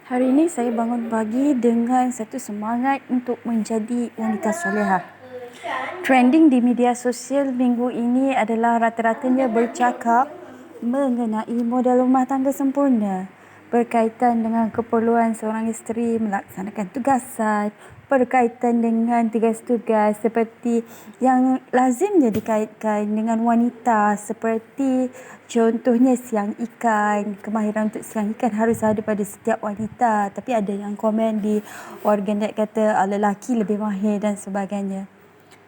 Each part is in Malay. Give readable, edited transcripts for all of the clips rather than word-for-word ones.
Hari ini saya bangun pagi dengan satu semangat untuk menjadi wanita solehah. Trending di media sosial minggu ini adalah rata-ratanya bercakap mengenai model rumah tangga sempurna berkaitan dengan keperluan seorang isteri melaksanakan tugasan, berkaitan dengan tugas-tugas seperti yang lazimnya dikaitkan dengan wanita, seperti contohnya siang ikan. Kemahiran untuk siang ikan harus ada pada setiap wanita, tapi ada yang komen di warganet kata lelaki lebih mahir dan sebagainya.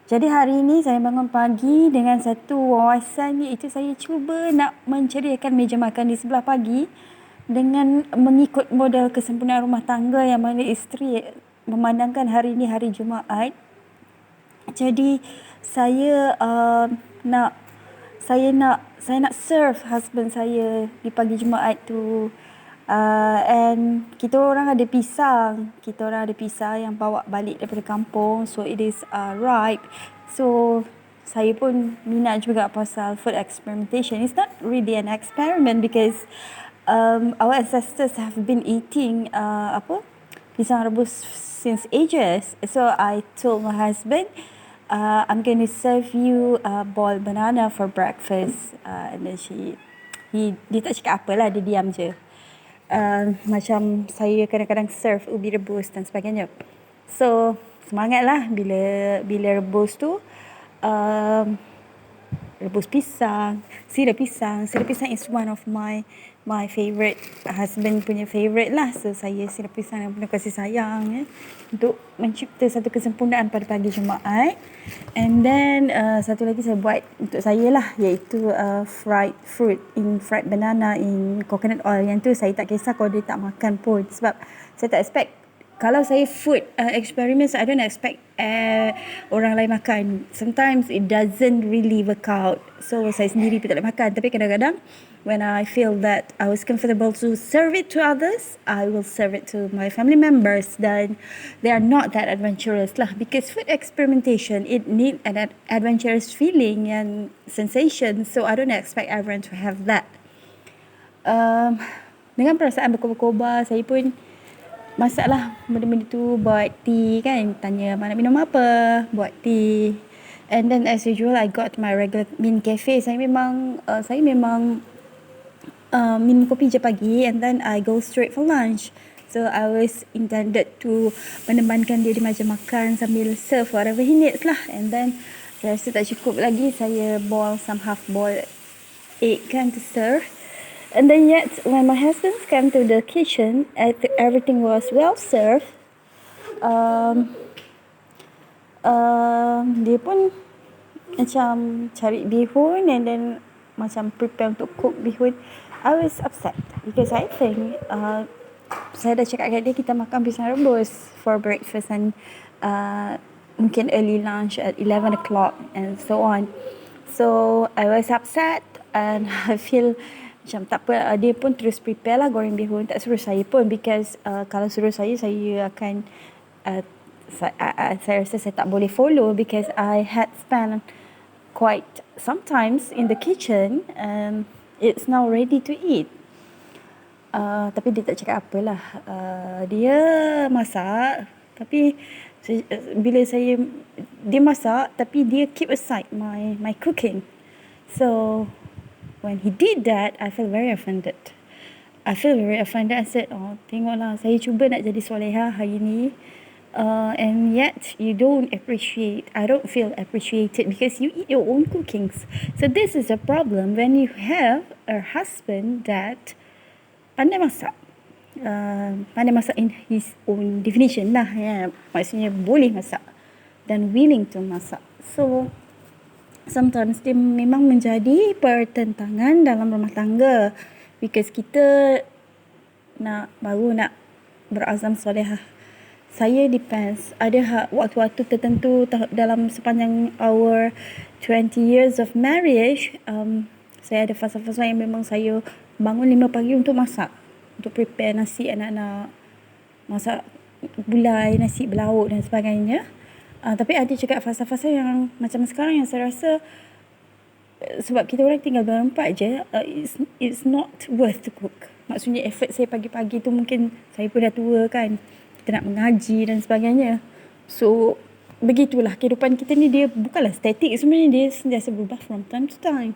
Jadi hari ini saya bangun pagi dengan satu wawasan, iaitu saya cuba nak menceriakan meja makan di sebelah pagi dengan mengikut model kesempurnaan rumah tangga yang mana isteri memandangkan hari ini hari Jumaat. Jadi saya nak serve husband saya di pagi Jumaat tu. And kita orang ada pisang yang bawa balik daripada kampung, so it is ripe. So saya pun minat juga pasal food experimentation. It's not really an experiment because our ancestors have been eating pisang rebus since ages. So I told my husband, I'm going to serve you boiled banana for breakfast. And then dia tak cakap apa lah, dia diam je. Macam saya kadang-kadang serve ubi rebus dan sebagainya. So semangat lah bila rebus tu. Rebus pisang, sirap pisang is one of my favourite, husband punya favourite lah. So saya sirap pisang yang penuh kasih sayang untuk mencipta satu kesempurnaan pada pagi Jumaat. And then satu lagi saya buat untuk saya lah, iaitu fried banana in coconut oil. Yang tu saya tak kisah kalau dia tak makan pun, sebab saya tak expect. Kalau saya food experiments, I don't expect orang lain makan. Sometimes it doesn't really work out. So saya sendiri pun tak boleh makan. Tapi kadang-kadang when I feel that I was comfortable to serve it to others, I will serve it to my family members. Dan they are not that adventurous lah. Because food experimentation, it need an adventurous feeling and sensation. So I don't expect everyone to have that. Dengan perasaan berkobar-kobar, saya pun masaklah benda-benda tu, buat tea kan, tanya mana minum apa, buat tea. And then as usual, I got my regular min cafe. Saya memang minum kopi je pagi, and then I go straight for lunch. So I always intended to menemankan dia di meja makan sambil serve whatever he needs lah. And then saya rasa tak cukup lagi, saya boil some half boiled egg kan to serve. And then yet, when my husband came to the kitchen, everything was well served. Dia pun macam cari bihun and then macam prepare untuk cook bihun. I was upset because I think saya dah cakap kat dia kita makan pisang rebus for breakfast and mungkin early lunch at 11 o'clock and so on. So I was upset and I feel macam tak apa, dia pun terus prepare lah goreng bihun, tak suruh saya pun, because kalau suruh saya akan saya rasa saya tak boleh follow, because I had spent quite sometimes in the kitchen and it's now ready to eat. Tapi dia tak cakap apalah. Dia masak, tapi bila dia masak tapi dia keep aside my cooking. So when he did that, I feel very offended. I said, tengoklah, saya cuba nak jadi solehah hari ni, and yet you don't appreciate. I don't feel appreciated because you eat your own cookings. So this is a problem when you have a husband that pandai masak. Pandai masak in his own definition lah, maksudnya boleh masak dan willing to masak. So sometimes dia memang menjadi pertentangan dalam rumah tangga, because kita baru nak berazam solehah. Saya depends, ada waktu-waktu tertentu dalam sepanjang our 20 years of marriage, saya ada fasa-fasa yang memang saya bangun 5 pagi untuk masak, untuk prepare nasi anak-anak, masak gulai, nasi berlauk dan sebagainya. Tapi ada juga fasa-fasa yang macam sekarang yang saya rasa sebab kita orang tinggal berempat je, it's not worth to cook. Maksudnya effort saya pagi-pagi tu mungkin saya pun dah tua kan, kita nak mengaji dan sebagainya. So begitulah kehidupan kita ni, dia bukanlah statik sebenarnya, dia sentiasa berubah from time to time.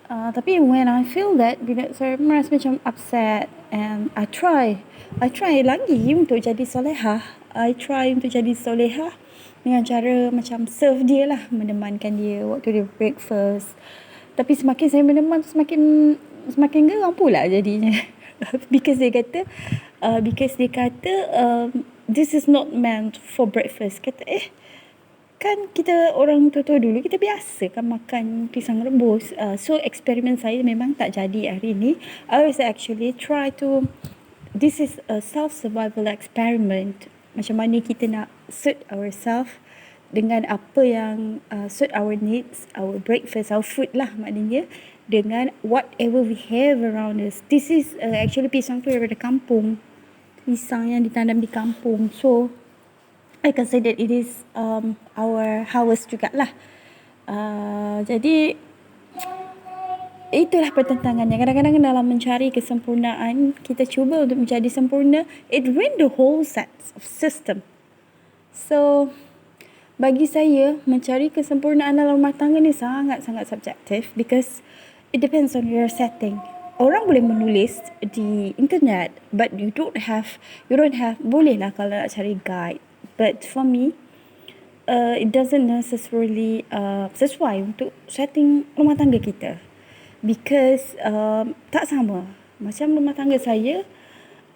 Tapi when I feel that, bila saya merasa macam upset, and I try lagi untuk jadi solehah. I try untuk jadi solehah dengan cara macam serve dia lah, menemankan dia waktu dia breakfast. Tapi semakin saya meneman, semakin geram pula jadinya. Because dia kata this is not meant for breakfast. Kata kan kita orang tua-tua dulu, kita biasa kan makan pisang rebus. So eksperimen saya memang tak jadi hari ni. I was actually try to, this is a self-survival experiment. Macam mana kita nak suit ourselves dengan apa yang suit our needs, our breakfast, our food lah maknanya, dengan whatever we have around us. This is actually pisang tu daripada kampung. Pisang yang ditanam di kampung. So I can say that it is our house jugalah. Jadi itulah pertentangannya. Kadang-kadang dalam mencari kesempurnaan, kita cuba untuk menjadi sempurna, it ruin the whole set of system. So bagi saya, mencari kesempurnaan dalam rumah tangga ni sangat-sangat subjektif, because it depends on your setting. Orang boleh menulis di internet, but you don't have, boleh lah kalau nak cari guide. But for me, it doesn't necessarily sesuai untuk setting rumah tangga kita. Because tak sama. Macam rumah tangga saya,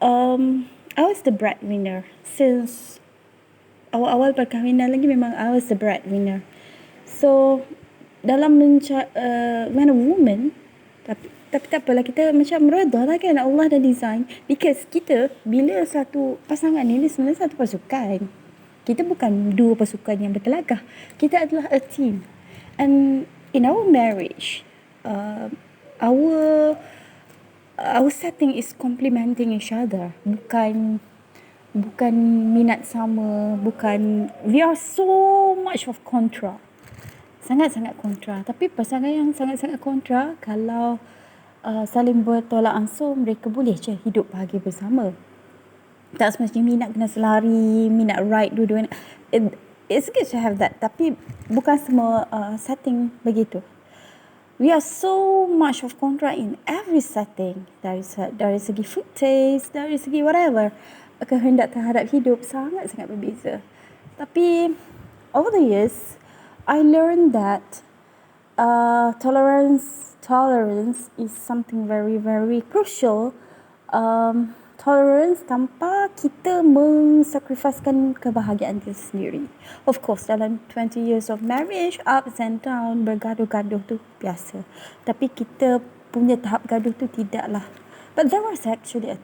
I was the breadwinner. Since awal-awal perkahwinan lagi, memang I was the breadwinner. So dalam when a woman, tapi tak apalah, kita macam redha lah kan, Allah dah design. Because kita, bila satu pasangan ni sebenarnya satu pasukan. Kita bukan dua pasukan yang bertelagah. Kita adalah a team. And in our marriage, our setting is complementing each other. Bukan minat sama, bukan, we are so much of contra. Sangat-sangat kontra. Tapi pasangan yang sangat-sangat kontra, kalau saling bertolak ansur, mereka boleh je hidup bahagia bersama. Tak semestinya minat kena selari, minat ride dua-dua. It's good to have that. Tapi bukan semua setting begitu. We are so much of contra in every setting. Dari segi food taste, dari segi whatever. Kehendak terhadap hidup sangat-sangat berbeza. Tapi over the years, I learned that tolerance is something very, very crucial. Tolerance tanpa kita mensakrifaskan kebahagiaan kita sendiri. Of course, dalam 20 years of marriage, ups and down, bergaduh-gaduh tu biasa. Tapi kita punya tahap gaduh tu tidaklah. But there was actually a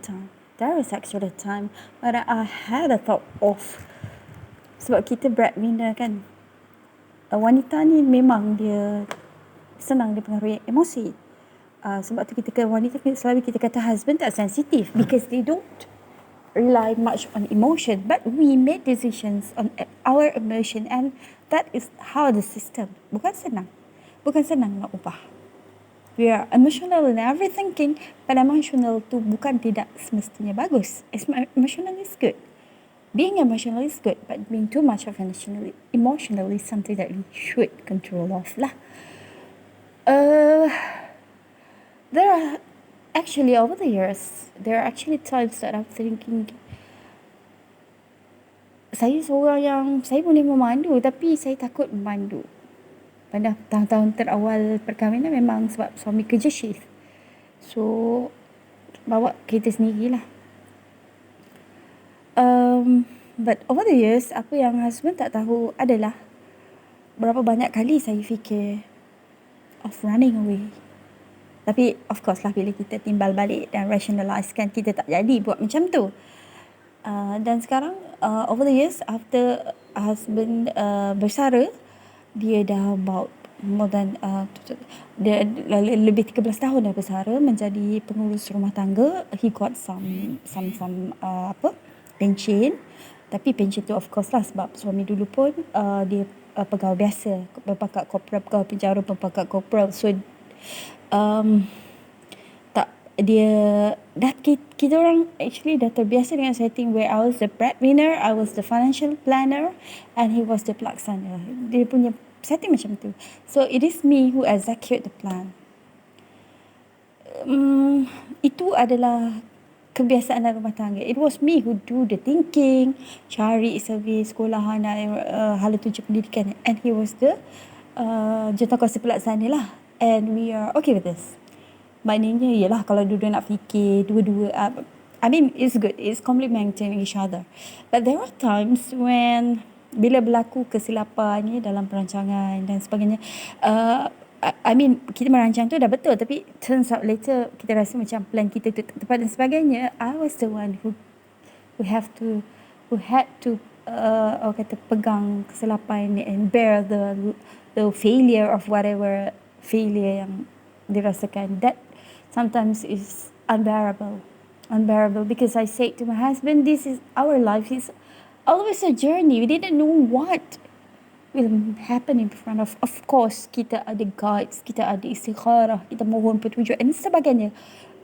time where I had a thought of, sebab kita breadwinner kan, wanita ni memang dia senang dipengaruhi emosi. Sebab tu wanita selalu kita kata husband tak sensitif, because they don't rely much on emotion, but we make decisions on our emotion, and that is how the system. Bukan senang nak ubah. We are emotional in everything, but emotional tu bukan tidak semestinya bagus. Emotional is good. Being emotional is good, but being too much of emotional is something that we should control of lah. There are actually, over the years, there are actually times that I'm thinking, saya seorang yang, saya boleh memandu, tapi saya takut memandu. Pada tahun-tahun terawal perkahwinan, memang sebab suami kerja shift. So, bawa kereta sendirilah. But over the years, apa yang husband tak tahu adalah berapa banyak kali saya fikir of running away. Tapi of course lah, bila kita timbal balik dan rationalize kan, kita tak jadi buat macam tu. Dan sekarang, over the years, after husband bersara, dia dah about more than dia lebih 13 tahun dah bersara, menjadi pengurus rumah tangga. He got some pension. Tapi pension tu of course lah, sebab suami dulu pun dia pegawai biasa, berpangkat korporal, pegawai penjara berpangkat korporal. So um, tak dia dah kita orang actually dah terbiasa dengan setting where I was the breadwinner, I was the financial planner, and he was the pelaksana. Dia punya setting macam tu. So it is me who execute the plan. Itu adalah kebiasaan dalam rumah tangga. It was me who do the thinking, cari servis sekolah anak, hala tuju pendidikan, and he was the jurukuasa pelaksana lah. And we are okay with this. Maknanya ialah kalau dua-dua nak fikir, dua-dua I mean it's good, it's complementing each other. But there are times when bila berlaku kesilapan dalam perancangan dan sebagainya, I mean kita merancang tu dah betul, tapi turns out later kita rasa macam plan kita tu tak tepat dan sebagainya. I was the one who had to orang kata pegang kesilapan and bear the failure of whatever failure yang dirasakan. That sometimes is unbearable because I said to my husband, this is our life, is always a journey. We didn't know what will happen in front of course kita ada guides, kita ada istikharah, kita mohon petunjuk dan sebagainya,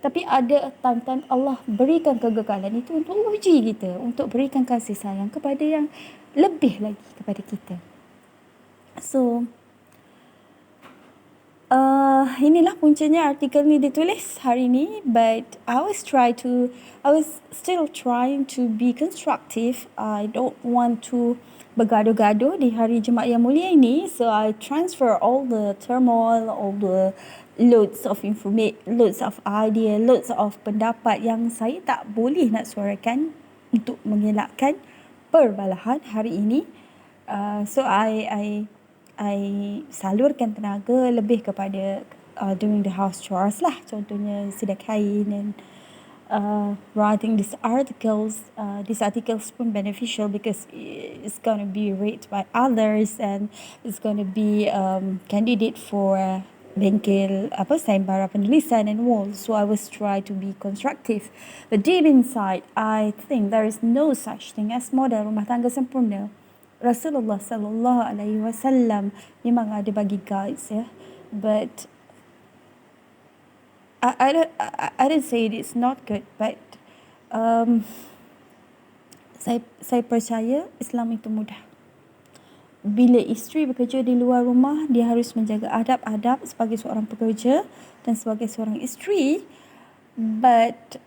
tapi ada time-time Allah berikan kegagalan itu untuk uji kita, untuk berikan kasih sayang kepada yang lebih lagi kepada kita. So inilah puncanya artikel ni ditulis hari ni, but I was still trying to be constructive. I don't want to bergaduh-gaduh di hari Jumaat yang mulia ini, so I transfer all the turmoil, all the loads of information, loads of idea, loads of pendapat yang saya tak boleh nak suarakan untuk mengelakkan perbalahan hari ini. So I salurkan tenaga lebih kepada doing the house chores lah, contohnya sedia kain and writing these articles. These articles pun beneficial because it's going to be read by others and it's going to be candidate for bengkel sayembara penulisan and all. So I was try to be constructive, but deep inside I think there is no such thing as model rumah tangga sempurna. Rasulullah sallallahu alaihi wasallam memang ada bagi guides, ya, but I don't say it's not good, but saya percaya Islam itu mudah. Bila isteri bekerja di luar rumah, dia harus menjaga adab-adab sebagai seorang pekerja dan sebagai seorang isteri, but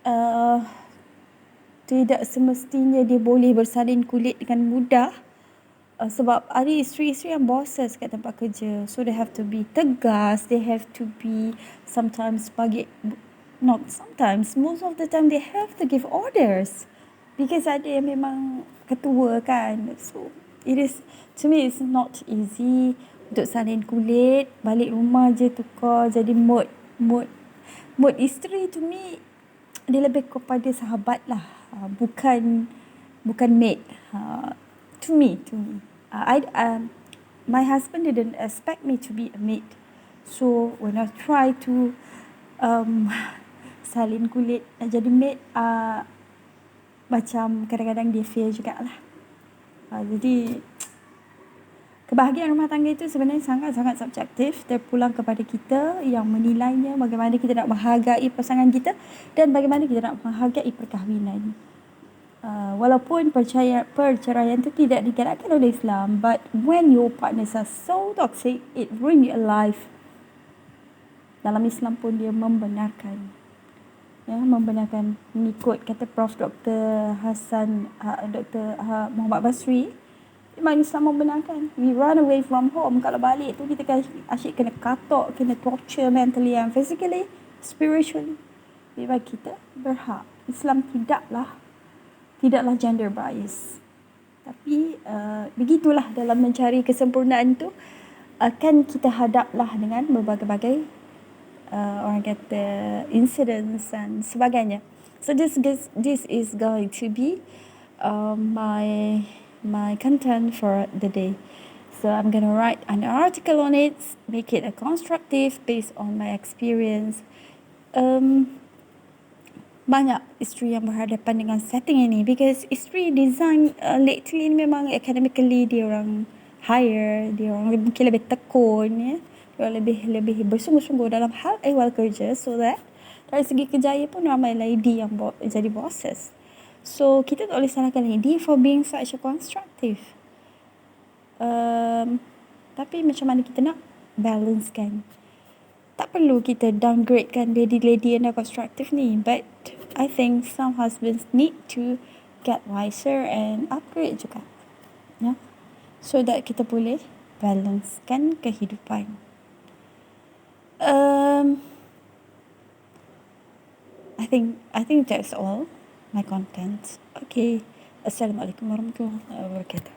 tidak semestinya dia boleh bersalin kulit dengan mudah. Sebab ada isteri-isteri yang bosses kat tempat kerja, so they have to be tegas, they have to be most of the time they have to give orders because ada yang memang ketua kan. So to me it's not easy untuk salin kulit, balik rumah je tukar jadi mood isteri. To me dia lebih kepada sahabat lah, bukan maid. To me, my husband didn't expect me to be a maid. So when I try to salin kulit nak jadi maid, macam kadang-kadang dia fear jugalah. Jadi kebahagiaan rumah tangga itu sebenarnya sangat-sangat subjektif, terpulang kepada kita yang menilainya, bagaimana kita nak menghargai pasangan kita dan bagaimana kita nak menghargai perkahwinan. Walaupun perceraian itu tidak digalakkan oleh Islam, but when your partners are so toxic, it ruin your life. Dalam Islam pun dia membenarkan, mengikut kata Prof. Dr. Hassan, Dr. Muhammad Basri, memang Islam membenarkan. We run away from home, kalau balik tu kita asyik kena katok, kena torture mentally and physically, spiritually. Biar kita berhak. Islam tidaklah gender bias. Tapi begitulah dalam mencari kesempurnaan itu, akan kita hadaplah dengan berbagai-bagai orang kata incidents dan sebagainya. So this is going to be my content for the day. So I'm going to write an article on it, make it a constructive based on my experience. Banyak isteri yang berhadapan dengan setting ini because isteri design lately memang academically dia orang higher, dia orang mungkin lebih tekun, ya. Dia orang lebih bersungguh-sungguh dalam hal ehwal kerja, so that dari segi kerjaya pun ramai lady yang jadi bosses. So kita tak boleh salahkan lady for being such a constructive. Tapi macam mana kita nak balance kan? Tak perlu kita downgrade kan lady-lady yang dah constructive ni. But I think some husbands need to get wiser and upgrade juga. Ya. So that kita boleh balancekan kehidupan. I think that's all my content. Okay. Assalamualaikum warahmatullahi wabarakatuh.